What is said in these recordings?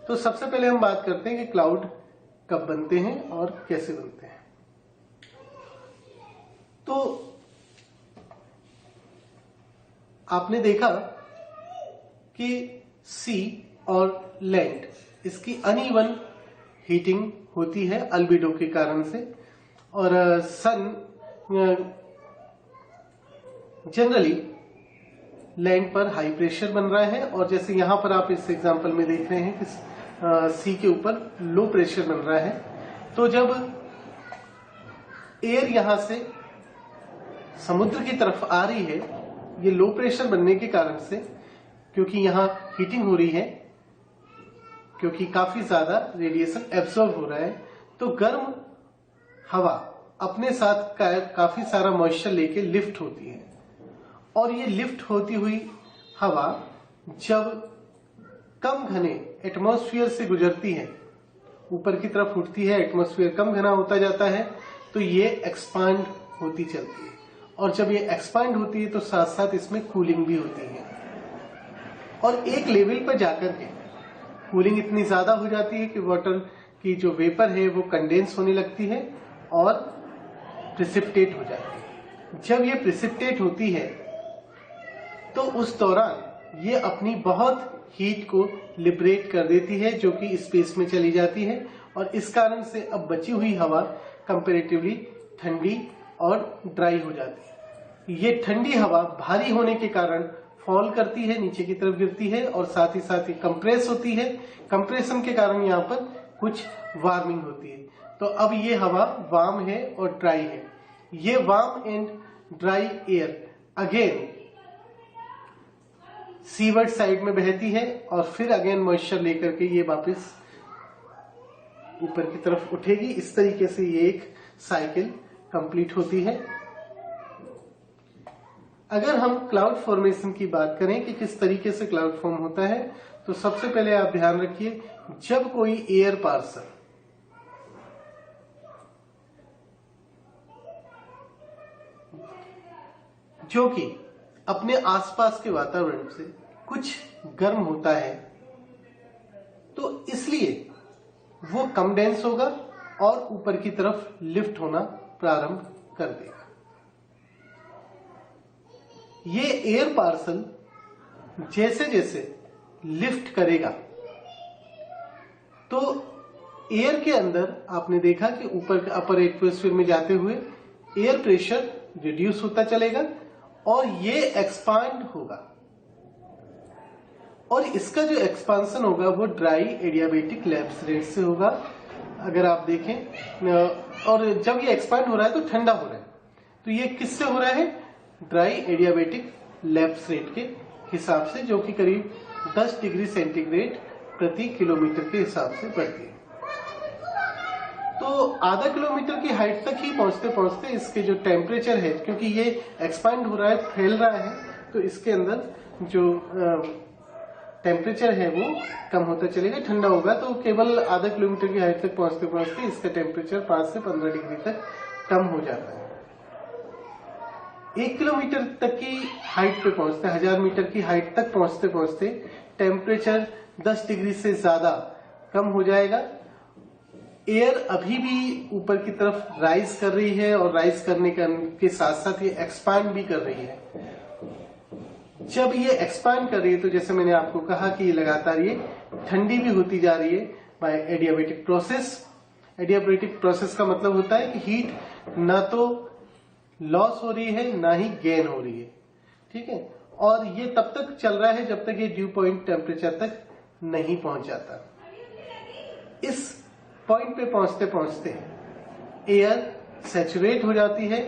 तो सबसे पहले हम बात करते हैं कि क्लाउड कब बनते हैं और कैसे बनते हैं। तो आपने देखा कि सी और लैंड इसकी अनइवन हीटिंग होती है अल्बिडो के कारण से, और सन जनरली लैंड पर हाई प्रेशर बन रहा है, और जैसे यहां पर आप इस एग्जांपल में देख रहे हैं कि सी के ऊपर लो प्रेशर बन रहा है। तो जब एयर यहां से समुद्र की तरफ आ रही है, ये लो प्रेशर बनने के कारण से, क्योंकि यहां हीटिंग हो रही है, क्योंकि काफी ज्यादा रेडिएशन एब्सॉर्ब हो रहा है, तो गर्म हवा अपने साथ काफी सारा मॉइस्चर लेके लिफ्ट होती है, और ये लिफ्ट होती हुई हवा जब कम घने एटमॉस्फेयर से गुजरती है, ऊपर की तरफ उठती है, एटमॉस्फेयर कम घना होता जाता है, तो ये एक्सपांड होती चलती है, और जब ये एक्सपांड होती है तो साथ साथ इसमें कूलिंग भी होती है, और एक लेवल पर जाकर के कूलिंग इतनी ज्यादा हो जाती है कि वाटर की जो वेपर है वो कंडेंस होने लगती है और प्रिसिपिटेट हो जाती है। जब ये प्रिसिपिटेट होती है तो उस दौरान ये अपनी बहुत हीट को लिबरेट कर देती है, जो कि स्पेस में चली जाती है, और इस कारण से अब बची हुई हवा कंपैरेटिवली ठंडी और ड्राई हो जाती है। ये ठंडी हवा भारी होने के कारण फॉल करती है, नीचे की तरफ गिरती है, और साथ ही साथ ये कंप्रेस होती है। कंप्रेशन के कारण यहाँ पर कुछ वार्मिंग होती है। तो अब ये हवा वार्म है और ड्राई है। ये warm and dry air again seaward side में बहती है, और फिर अगेन मॉइस्चर लेकर के ये वापस ऊपर की तरफ उठेगी। इस तरीके से ये एक साइकिल कंप्लीट होती है। अगर हम क्लाउड फॉर्मेशन की बात करें कि किस तरीके से क्लाउड फॉर्म होता है, तो सबसे पहले आप ध्यान रखिए, जब कोई एयर पार्सल जो कि अपने आसपास के वातावरण से कुछ गर्म होता है, तो इसलिए वो कंडेंस होगा और ऊपर की तरफ लिफ्ट होना प्रारंभ कर देगा। ये एयर पार्सल जैसे जैसे लिफ्ट करेगा, तो एयर के अंदर आपने देखा कि ऊपर अपर एटमॉस्फेयर में जाते हुए एयर प्रेशर रिड्यूस होता चलेगा, और ये एक्सपांड होगा, और इसका जो एक्सपांशन होगा वो ड्राई एडियाबेटिक लैप्स रेट से होगा। अगर आप देखें, और जब ये एक्सपांड हो रहा है तो ठंडा हो रहा है, तो ये किससे हो रहा है? ड्राई एडियाबेटिक लैप्स रेट के हिसाब से, जो कि करीब 10 डिग्री सेंटीग्रेड प्रति किलोमीटर के हिसाब से बढ़ती है। तो आधा किलोमीटर की हाइट तक ही पहुंचते पहुंचते इसके जो टेम्परेचर है, क्योंकि ये एक्सपांड हो रहा है, फैल रहा है, तो इसके अंदर जो टेम्परेचर है वो कम होता चलेगा, ठंडा होगा। तो केवल आधा किलोमीटर की हाइट तक पहुंचते पहुंचते इसका टेम्परेचर 5 से 15 डिग्री तक कम हो जाता है। 1 किलोमीटर तक की हाइट पे पहुंचते, 1000 मीटर की हाइट तक पहुंचते पहुंचते टेम्परेचर 10 डिग्री से ज्यादा कम हो जाएगा। एयर अभी भी ऊपर की तरफ राइज कर रही है, और राइज करने के साथ साथ ये एक्सपांड भी कर रही है। जब ये एक्सपांड कर रही है, तो जैसे मैंने आपको कहा कि ये लगातार ये ठंडी भी होती जा रही है by adiabatic process. Adiabatic process का मतलब होता है कि हीट ना तो लॉस हो रही है ना ही गेन हो रही है, ठीक है। और ये तब तक चल रहा है जब तक ये ड्यू पॉइंट टेम्परेचर तक नहीं पहुंच जाता। इस पॉइंट पे पहुंचते पहुंचते एयर सैचुरेट हो जाती है,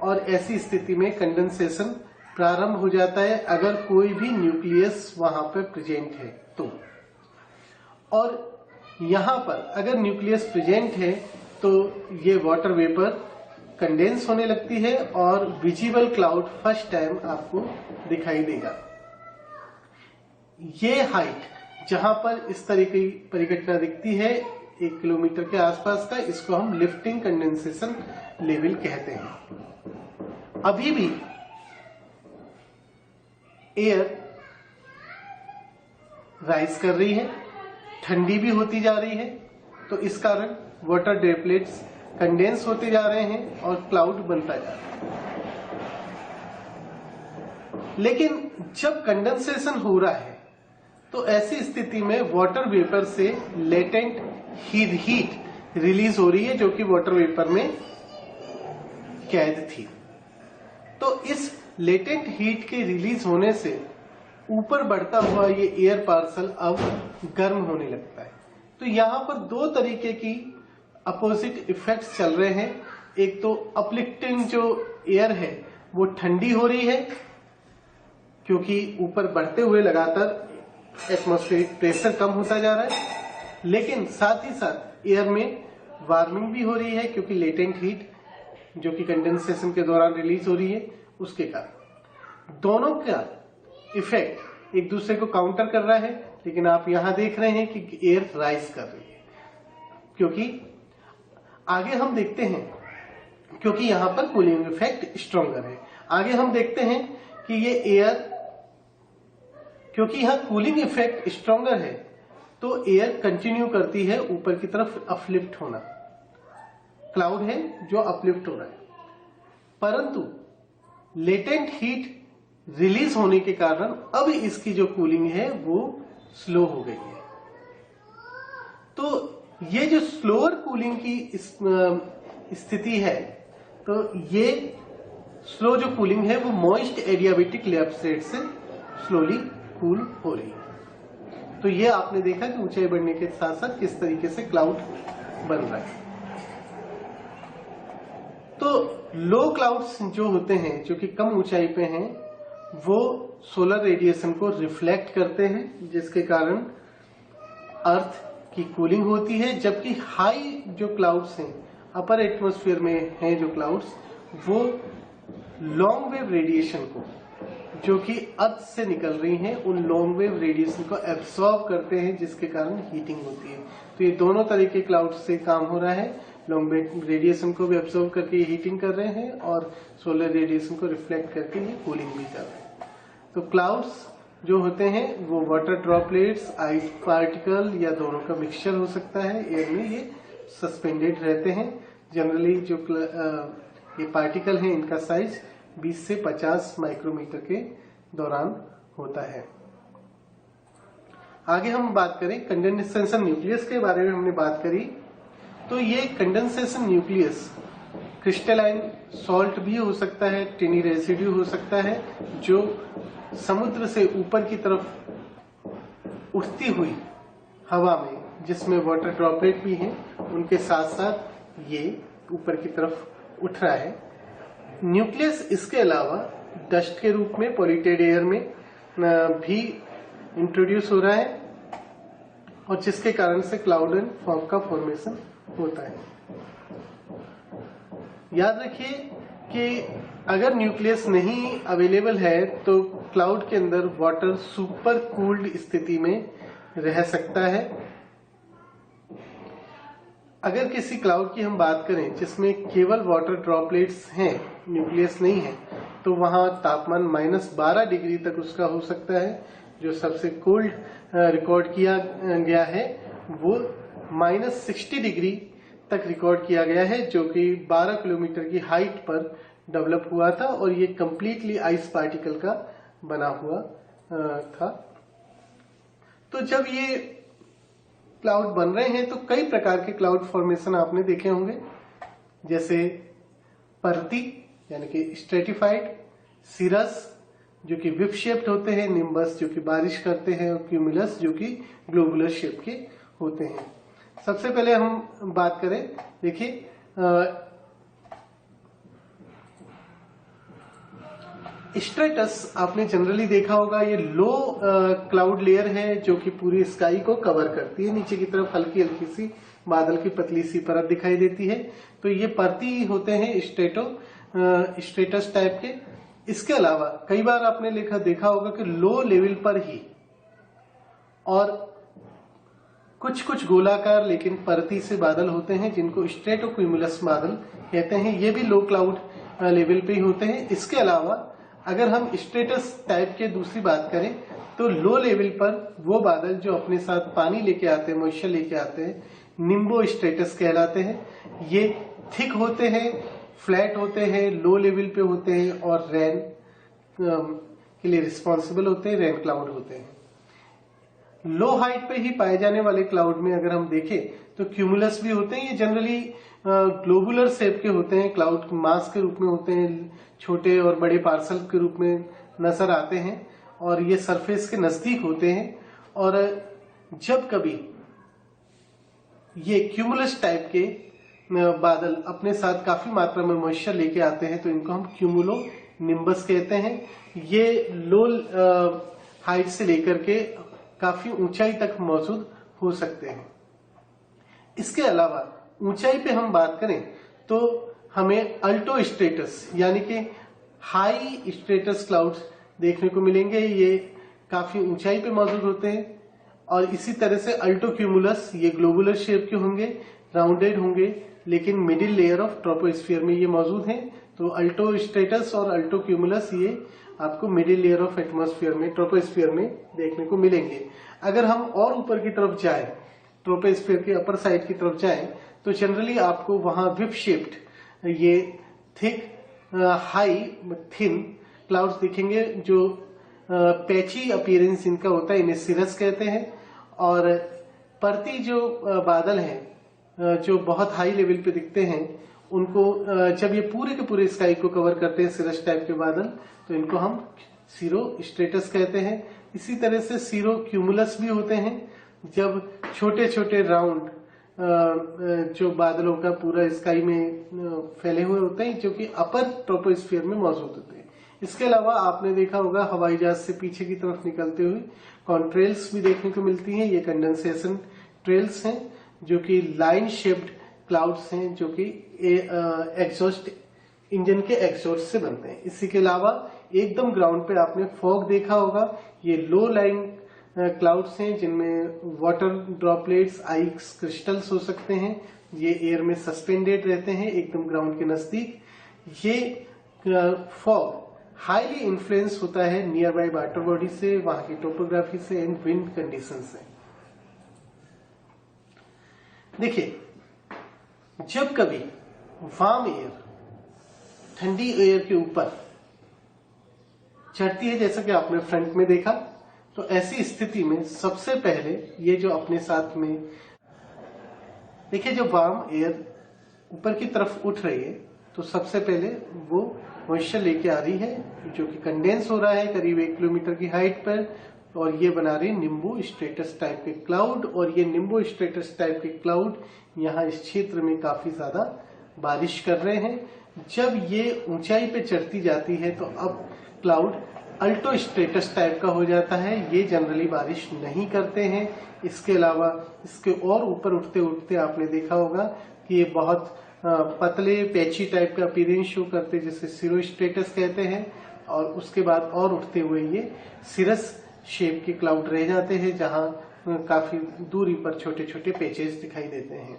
और ऐसी स्थिति में कंडेंसेशन प्रारंभ हो जाता है, अगर कोई भी न्यूक्लियस वहां पर प्रेजेंट है तो। और यहां पर अगर न्यूक्लियस प्रेजेंट है तो ये वाटर वेपर कंडेंस होने लगती है, और विजिबल क्लाउड फर्स्ट टाइम आपको दिखाई देगा। ये हाइट जहां पर इस तरह की परिघटना दिखती है 1 किलोमीटर के आसपास का, इसको हम लिफ्टिंग कंडेंसेशन लेवल कहते हैं। अभी भी एयर राइज कर रही है, ठंडी भी होती जा रही है, तो इस कारण वाटर ड्रॉपलेट्स कंडेंस होते जा रहे हैं और क्लाउड बनता जा रहा है। लेकिन जब कंडेंसेशन हो रहा है तो ऐसी स्थिति में वाटर वेपर से लेटेंट हीट रिलीज हो रही है, जो कि वाटर वेपर में कैद थी। तो इस लेटेंट हीट के रिलीज होने से ऊपर बढ़ता हुआ ये एयर पार्सल अब गर्म होने लगता है। तो यहां पर दो तरीके की अपोजिट इफेक्ट्स चल रहे हैं। एक तो अपलिफ्टिंग जो एयर है वो ठंडी हो रही है, क्योंकि ऊपर बढ़ते हुए लगातार एटमॉस्फेरिक प्रेशर कम होता जा रहा है, लेकिन साथ ही साथ एयर में वार्मिंग भी हो रही है, क्योंकि लेटेंट हीट जो कि कंडेंसेशन के दौरान रिलीज हो रही है उसके कारण। दोनों का इफेक्ट एक दूसरे को काउंटर कर रहा है, लेकिन आप यहां देख रहे हैं कि एयर राइज कर रही है, क्योंकि आगे हम देखते हैं, क्योंकि यहां पर कूलिंग इफेक्ट स्ट्रॉन्गर है। आगे हम देखते हैं कि ये एयर, क्योंकि यहां कूलिंग इफेक्ट स्ट्रॉन्गर है, तो एयर कंटिन्यू करती है ऊपर की तरफ अपलिफ्ट होना। क्लाउड है जो अपलिफ्ट हो रहा है, परंतु लेटेंट हीट रिलीज होने के कारण अब इसकी जो कूलिंग है वो स्लो हो गई है। तो ये जो स्लोअर कूलिंग की स्थिति है, तो ये स्लो जो कूलिंग है वो मॉइस्ट एडियाबेटिक लेयर प्लेट से स्लोली कूल हो रही है। तो ये आपने देखा कि ऊंचाई बढ़ने के साथ साथ किस तरीके से क्लाउड बन रहा है। तो लो क्लाउड्स जो होते हैं, जो कि कम ऊंचाई पे हैं, वो सोलर रेडिएशन को रिफ्लेक्ट करते हैं, जिसके कारण अर्थ की कूलिंग होती है। जबकि हाई जो क्लाउड्स हैं, अपर एटमॉस्फेयर में हैं जो क्लाउड्स, वो लॉन्ग वेव रेडिएशन को, जो कि अर्थ से निकल रही हैं, उन लॉन्ग वेव रेडिएशन को एब्सॉर्ब करते हैं, जिसके कारण हीटिंग होती है। तो ये दोनों तरह के क्लाउड से काम हो रहा है। लॉन्ग वेव रेडिएशन को भी एब्सॉर्ब करके ये हीटिंग कर रहे हैं, और सोलर रेडिएशन को रिफ्लेक्ट करके ये कूलिंग भी कर रहे हैं। तो क्लाउड्स जो होते हैं वो वाटर ड्रॉपलेट्स, आइस पार्टिकल या दोनों का मिक्सचर हो सकता है। एयर में ये सस्पेंडेड रहते हैं। जनरली जो ये पार्टिकल हैं, इनका साइज 20 से 50 माइक्रोमीटर के दौरान होता है। आगे हम बात करें कंडेंसेशन न्यूक्लियस के बारे में, हमने बात करी। तो ये कंडेंसेशन न्यूक्लियस क्रिस्टलाइन सॉल्ट भी हो सकता है, टिनी रेसिड्यू हो सकता है, जो समुद्र से ऊपर की तरफ उठती हुई हवा में, जिसमें वाटर ड्रॉपलेट भी हैं, उनके साथ साथ ये ऊपर की तरफ उठ रहा है। न्यूक्लियस इसके अलावा डस्ट के रूप में पॉल्यूटेड एयर में भी इंट्रोड्यूस हो रहा है, और जिसके कारण से क्लाउड एंड फॉग का फॉर्मेशन होता है। याद रखिए कि अगर न्यूक्लियस नहीं अवेलेबल है तो क्लाउड के अंदर वाटर सुपर कूल्ड स्थिति में रह सकता है। अगर किसी क्लाउड की हम बात करें जिसमें केवल वाटर ड्रॉपलेट्स हैं, न्यूक्लियस नहीं है, तो वहां तापमान -12 डिग्री तक उसका हो सकता है। जो सबसे कोल्ड रिकॉर्ड किया गया है वो -60 डिग्री तक रिकॉर्ड किया गया है, जो कि 12 किलोमीटर की हाइट पर डेवलप हुआ था, और ये कंप्लीटली आइस पार्टिकल का बना हुआ था। तो जब ये क्लाउड बन रहे हैं तो कई प्रकार के क्लाउड फॉर्मेशन आपने देखे होंगे, जैसे पर्ती यानी कि स्ट्रेटिफाइड, सिरस जो कि विप शेप्ड होते हैं, निम्बस जो कि बारिश करते हैं, और क्यूमुलस जो कि ग्लोबुलर शेप के होते हैं। सबसे पहले हम बात करें, देखिए स्ट्रेटस आपने जनरली देखा होगा, ये लो क्लाउड लेयर है जो कि पूरी स्काई को कवर करती है। नीचे की तरफ हल्की हल्की सी बादल की पतली सी परत दिखाई देती है। तो ये परती होते हैं स्ट्रेटस टाइप के। इसके अलावा कई बार आपने देखा होगा कि लो लेवल पर ही और कुछ कुछ गोलाकार लेकिन परती से बादल होते हैं, जिनको स्ट्रेटोक्यूमुलस बादल कहते हैं। ये भी लो क्लाउड लेवल पे ही होते हैं। इसके अलावा अगर हम स्ट्रेटस टाइप के दूसरी बात करें तो लो लेवल पर वो बादल जो अपने साथ पानी लेके आते हैं, मॉइस्चर लेके आते हैं, निम्बो स्ट्रेटस कहलाते हैं। ये थिक होते हैं, फ्लैट होते हैं, लो लेवल पे होते हैं और रेन के लिए रिस्पॉन्सिबल होते हैं, रेन क्लाउड होते हैं। लो हाइट पे ही पाए जाने वाले क्लाउड में अगर हम देखें तो क्यूमुलस भी होते हैं। ये जनरली ग्लोबुलर शेप के होते हैं, क्लाउड मास के रूप में होते हैं, छोटे और बड़े पार्सल के रूप में नजर आते हैं और ये सरफेस के नजदीक होते हैं। और जब कभी ये क्यूमुलस टाइप के बादल अपने साथ काफी मात्रा में मॉइस्चर लेके आते हैं तो इनको हम क्यूमुलो निम्बस कहते हैं। ये लो हाइट से लेकर के काफी ऊंचाई तक मौजूद हो सकते हैं। इसके अलावा ऊंचाई पे हम बात करें तो हमें अल्टो स्ट्रेटस यानी कि हाई स्ट्रेटस क्लाउड्स देखने को मिलेंगे। ये काफी ऊंचाई पे मौजूद होते हैं और इसी तरह से अल्टो क्यूमुलस, ये ग्लोबुलर शेप के होंगे, राउंडेड होंगे, लेकिन मिडिल लेयर ऑफ ट्रोपोस्फीयर में ये मौजूद हैं। तो अल्टो स्ट्रेटस और अल्टो क्यूमुलस ये आपको मिडिल लेयर ऑफ एटमॉस्फेयर में, ट्रोपोस्फीयर में देखने को मिलेंगे। अगर हम और ऊपर की तरफ जाएं, ट्रोपोस्फीयर के अपर साइड की तरफ जाएं, तो जनरली आपको वहां विप शेप्ड ये थिक हाई थिन क्लाउड्स दिखेंगे जो पैची अपीयरेंस इनका होता है, इन्हें सिरस कहते हैं। और परती जो बादल हैं जो बहुत हाई लेवल पे दिखते हैं, उनको जब ये पूरे के पूरे स्काई को कवर करते हैं सिरस टाइप के बादल, तो इनको हम सीरो स्ट्रेटस कहते हैं। इसी तरह से सीरो क्यूमुलस भी होते हैं जब छोटे छोटे राउंड जो बादलों का पूरा स्काई में फैले हुए होते हैं, जो कि अपर ट्रोपोस्फीयर में मौजूद होते हैं। इसके अलावा आपने देखा होगा हवाई जहाज से पीछे की तरफ निकलते हुए कॉन्ट्रेल्स भी देखने को मिलती हैं। ये कंडेंसेशन ट्रेल्स हैं जो कि लाइन शेप्ड क्लाउड्स हैं जो कि एग्जॉस्ट इंजन के एग्जॉस्ट से बनते हैं। इसी के अलावा एकदम ग्राउंड पे आपने फॉग देखा होगा। ये लो लाइन क्लाउड्स हैं जिनमें वाटर ड्रॉपलेट्स, आइस क्रिस्टल्स हो सकते हैं। ये एयर में सस्पेंडेड रहते हैं एकदम ग्राउंड के नजदीक। ये फॉग हाईली इन्फ्लुएंस होता है नियर बाय वाटर बॉडी से, वहां की टोपोग्राफी से एंड विंड कंडीशन से। देखिए, जब कभी वार्म एयर ठंडी एयर के ऊपर चढ़ती है, जैसा कि आपने फ्रंट में देखा, तो ऐसी स्थिति में सबसे पहले ये जो अपने साथ में देखिए, जब वार्म एयर ऊपर की तरफ उठ रही है तो सबसे पहले वो मॉइस्चर लेके आ रही है जो कि कंडेंस हो रहा है करीब 1 किलोमीटर की हाइट पर, और ये बना रही निम्बो स्ट्रेटस टाइप के क्लाउड। और ये निम्बो स्ट्रेटस टाइप के क्लाउड यहाँ इस क्षेत्र में काफी ज्यादा बारिश कर रहे हैं। जब ये ऊंचाई पे चढ़ती जाती है तो अब क्लाउड अल्टो स्ट्रेटस टाइप का हो जाता है। ये जनरली बारिश नहीं करते हैं। इसके अलावा इसके और ऊपर उठते उठते आपने देखा होगा कि ये बहुत पतले पैची टाइप का अपीयरेंस शो करते हैं, जिसे सीरो स्ट्रेटस कहते हैं। और उसके बाद और उठते हुए ये सिरस शेप के क्लाउड रह जाते हैं जहां काफी दूरी पर छोटे छोटे पैचेस दिखाई देते हैं।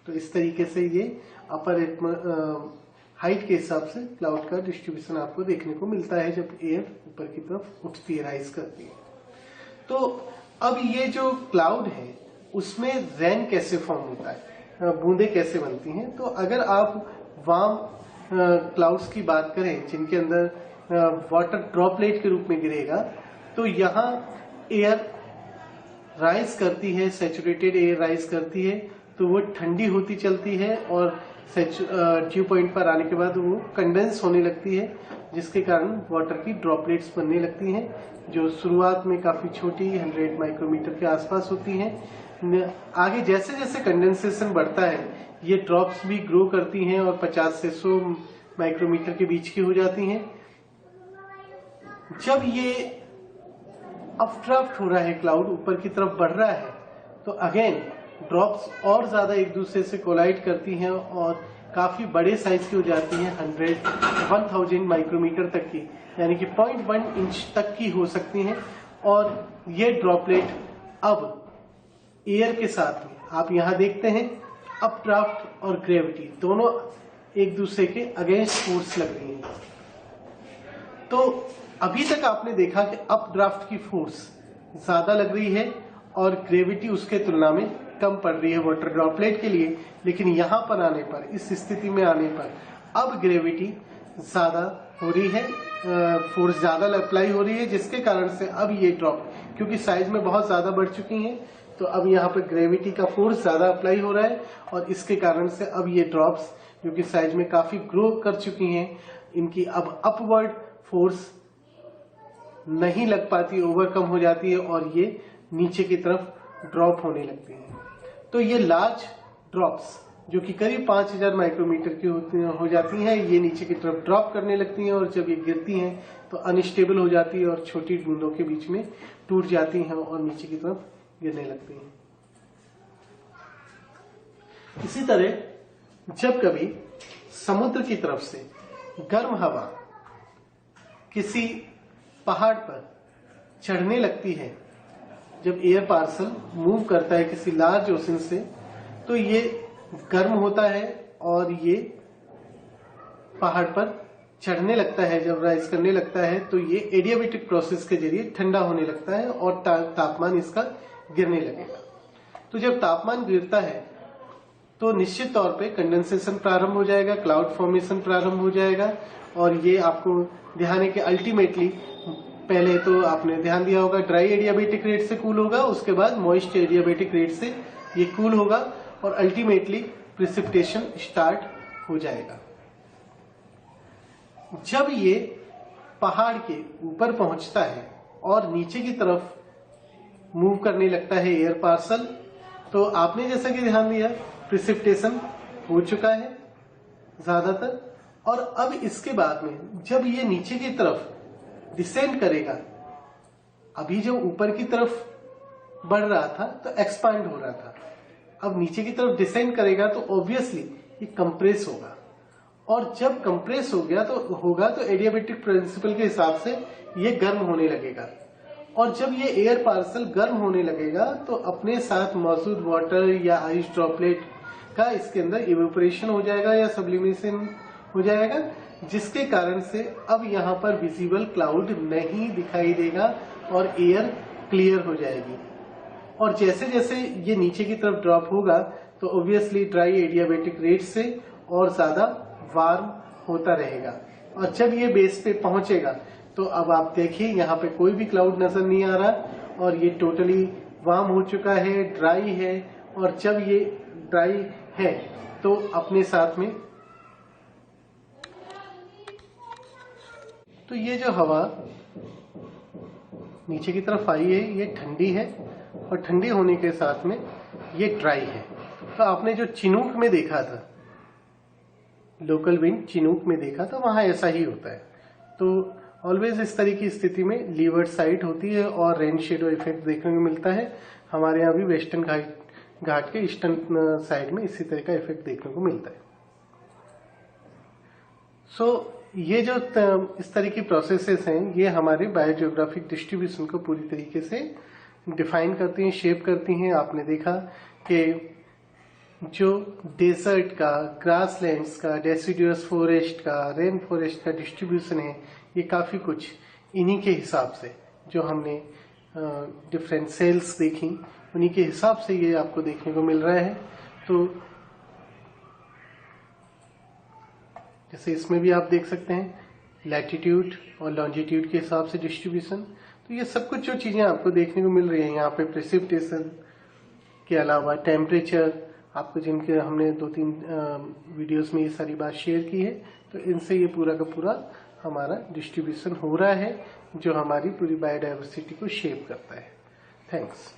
तो इस तरीके से ये अपर हाइट के हिसाब से क्लाउड का डिस्ट्रीब्यूशन आपको देखने को मिलता है जब एयर ऊपर की तरफ उठती है, राइज करती है। तो अब ये जो क्लाउड है उसमें रेन कैसे फॉर्म होता है, बूंदे कैसे बनती हैं। तो अगर आप वार्म क्लाउड्स की बात करें जिनके अंदर वाटर ड्रॉपलेट के रूप में गिरेगा, तो यहाँ एयर राइज करती है, सैचुरेटेड एयर राइज करती है, तो वो ठंडी होती चलती है और ड्यू पॉइंट पर आने के बाद वो कंडेंस होने लगती है, जिसके कारण वाटर की ड्रॉपलेट्स बनने लगती हैं जो शुरुआत में काफी छोटी 100 माइक्रोमीटर के आसपास होती हैं। आगे जैसे जैसे कंडेंसेशन बढ़ता है ये ड्रॉप्स भी ग्रो करती हैं और 50 से 100 माइक्रोमीटर के बीच की हो जाती हैं। जब ये अपड्राफ्ट हो रहा है, क्लाउड ऊपर की तरफ बढ़ रहा है, तो अगेन ड्रॉप्स और ज्यादा एक दूसरे से कोलाइड करती हैं और काफी बड़े साइज की हो जाती हैं, 1000 माइक्रोमीटर तक की, यानी कि 0.1 इंच तक की हो सकती हैं। और ये ड्रॉपलेट अब एयर के साथ में आप यहां देखते हैं अपड्राफ्ट और ग्रेविटी दोनों एक दूसरे के अगेंस्ट फोर्स लग रही हैं। तो अभी तक आपने देखा कि अपड्राफ्ट की फोर्स ज्यादा लग रही है और ग्रेविटी उसके तुलना में कम पड़ रही है वाटर ड्रॉपलेट के लिए, लेकिन यहां पर आने पर, इस स्थिति में आने पर अब ग्रेविटी ज्यादा हो रही है, फोर्स ज्यादा अप्लाई हो रही है, जिसके कारण से अब ये ड्रॉप, क्योंकि साइज में बहुत ज्यादा बढ़ चुकी हैं, तो अब यहाँ पर ग्रेविटी का फोर्स ज्यादा अप्लाई हो रहा है और इसके कारण से अब ये ड्रॉप्स जो कि साइज में काफी ग्रो कर चुकी हैं, इनकी अब अपवर्ड फोर्स नहीं लग पाती, ओवरकम हो जाती है और ये नीचे की तरफ ड्रॉप होने लगती है। तो ये लार्ज ड्रॉप्स जो कि करीब 5000 माइक्रोमीटर की हो जाती हैं, ये नीचे की तरफ ड्रॉप करने लगती हैं और जब ये गिरती हैं तो अनस्टेबल हो जाती है और छोटी बूंदों के बीच में टूट जाती हैं और नीचे की तरफ गिरने लगती हैं। इसी तरह जब कभी समुद्र की तरफ से गर्म हवा किसी पहाड़ पर चढ़ने लगती है, जब एयर पार्सल मूव करता है किसी लार्ज ओशन से, तो ये गर्म होता है और ये पहाड़ पर चढ़ने लगता है। जब राइज करने लगता है तो ये एडियाबेटिक प्रोसेस के जरिए ठंडा होने लगता है और तापमान इसका गिरने लगेगा। तो जब तापमान गिरता है तो निश्चित तौर पे कंडेंसेशन प्रारंभ हो जाएगा, क्लाउड फॉर्मेशन प्रारंभ हो जाएगा और ये आपको ध्यान है कि अल्टीमेटली पहले तो आपने ध्यान दिया होगा ड्राई एडियाबेटिक रेट से कूल होगा, उसके बाद मॉइस्ट एडियाबेटिक रेट से ये कूल होगा और अल्टीमेटली प्रिसिपिटेशन स्टार्ट हो जाएगा। जब ये पहाड़ के ऊपर पहुंचता है और नीचे की तरफ मूव करने लगता है एयर पार्सल, तो आपने जैसा कि ध्यान दिया प्रिसिपिटेशन हो चुका है ज्यादातर, और अब इसके बाद में जब ये नीचे की तरफ डिसेंड करेगा, अभी जो ऊपर की तरफ बढ़ रहा था तो एक्सपांड हो रहा था, अब नीचे की तरफ डिसेंड करेगा तो ऑब्वियसली ये कंप्रेस होगा और जब कंप्रेस हो गया तो एडियाबेटिक प्रिंसिपल के हिसाब से ये गर्म होने लगेगा और जब ये एयर पार्सल गर्म होने लगेगा तो अपने साथ मौजूद वाटर या आइस ड्रॉपलेट का इसके अंदर इवेपोरेशन हो जाएगा या सब्लिमेशन हो जाएगा, जिसके कारण से अब यहाँ पर विजिबल क्लाउड नहीं दिखाई देगा और एयर क्लियर हो जाएगी। और जैसे जैसे ये नीचे की तरफ ड्रॉप होगा तो ऑब्वियसली ड्राई एडियाबेटिक रेट से और ज्यादा वार्म होता रहेगा और जब ये बेस पे पहुंचेगा तो अब आप देखिए यहाँ पे कोई भी क्लाउड नजर नहीं आ रहा और ये टोटली वार्म हो चुका है, ड्राई है, और जब ये ड्राई है तो अपने साथ में तो ये जो हवा नीचे की तरफ आई है ये ठंडी है और ठंडी होने के साथ में ये ड्राई है। तो आपने जो चिनूक में देखा था, लोकल विंड चिनूक में देखा था, वहां ऐसा ही होता है। तो ऑलवेज इस तरह की स्थिति में लीवर्ड साइड होती है और रेन शेडो इफेक्ट देखने को मिलता है। हमारे यहाँ भी वेस्टर्न घाट के ईस्टर्न साइड में इसी तरह का इफेक्ट देखने को मिलता है। ये जो इस तरह की प्रोसेसेस हैं ये हमारे बायोजियोग्राफिक डिस्ट्रीब्यूशन को पूरी तरीके से डिफाइन करती हैं, शेप करती हैं। आपने देखा कि जो डेजर्ट का, ग्रासलैंड्स का, डेसिडुअस फॉरेस्ट का, रेन फॉरेस्ट का डिस्ट्रीब्यूशन है, ये काफी कुछ इन्हीं के हिसाब से, जो हमने डिफरेंट सेल्स देखी उन्हीं के हिसाब से ये आपको देखने को मिल रहा है। तो जैसे इसमें भी आप देख सकते हैं लैटिट्यूड और लॉन्जिट्यूड के हिसाब से डिस्ट्रीब्यूशन। तो ये सब कुछ जो चीजें आपको देखने को मिल रही है यहाँ पे, प्रेसिपिटेशन के अलावा टेम्परेचर, आपको जिनके हमने 2-3 वीडियोस में ये सारी बात शेयर की है, तो इनसे ये पूरा का पूरा हमारा डिस्ट्रीब्यूशन हो रहा है जो हमारी पूरी बायोडायवर्सिटी को शेप करता है। थैंक्स।